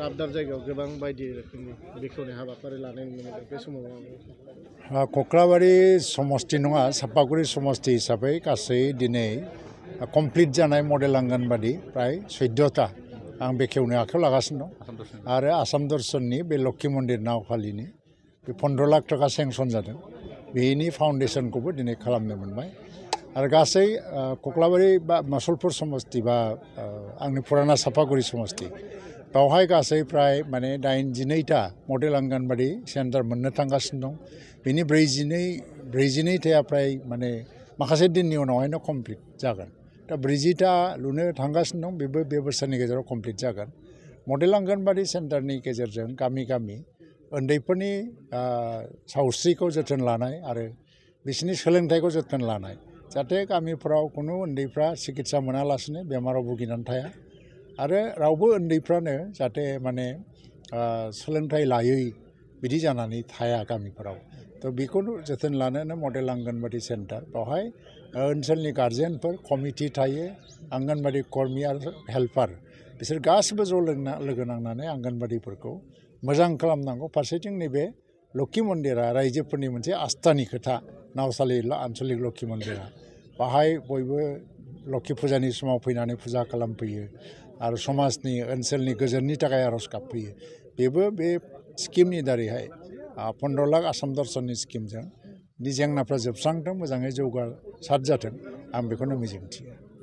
दाब दाब जायगायाव गोबां बायदि रोखोमनि बेखेवनाय हाबाफारि लानाय नुनो मोनदों बे समाव कक्लाबारि समष्टि नङा सापागुरि समष्टि हिसाबै गासै दिनै कमप्लिट जानाय मडेल आंगनबादि प्राय 14टा आं बेखेवनो आखायाव लागासिनो दं आरो आसाम दर्शननि बे लक्ष्मी मन्दिर नावखालिनि बे 15 लाख टाका सेंसन जादों बेनि फाउन्डेसनखौबो दिनै खालामनो मोनबाय आरो गासै कक्लाबारि बा मासलपुर समष्टि बा आंनि फुराना सापागुरि समष्टि बावहाय गासै प्राय माने 82टा मडेल आंगनबादि सेन्टार मोननो थांगासिनो दं बेनि 42टाया प्राय माने माखासे दिननि उनावहायनो कमप्लिट जागोन दा 40टा लुनो थांगासिनो दं बेबो बे बोसोरनि गेजेराव कमप्लिट जागोन मडेल आंगनबादि सेन्टारनि गेजेरजों गामि गामि उन्दैफोरनि सावस्रिखौ जोथोन लानाय आरो बिसोरनि सोलोंथाइखौ जोथोन लानाय जाहाथे गामिफोराव कुनु उन्दैफ्रा सिकित्सा मोनालासिनो बेमाराव भुगिनानै थाया आरो रावबो उन्दैफ्रानो जाहाथे माने सोलोंथाइ लायै बिदि जानानै थाया गामिफोराव थ' बेखौनो जोथोन लानोनो मडेल आंगनबादि सेन्टार बेवहाय ओनसोलनि गार्जेनफोर कमिटि थायो आंगनबादि कर्मि आरो हेल्पार बिसोर गासिबो ज' लोगो नांनानै आंगनबादिफोरखौ मोजां खालामनांगौ फारसेथिं नैबे लक्ष्मी मन्दिरा रायजोफोरनि मोनसे आस्थानि खोथा नावसालि आन्चलिक लक्ष्मी मन्दिरा बाहाय बयबो लक्ष्मी फुजानि समाव फैनानै फुजा खालामफैयो आरो समाजनि ओनसोलनि गोजोननि थाखाय आर'ज गाबफैयो बेबो बे स्किमनि दारैहाय 15 लाख आसाम दर्शननि स्किमजों जेंनाफ्रा जोबस्रांथों मोजाङै जौगासार जाथों आं बेखौनो मिजिंथियो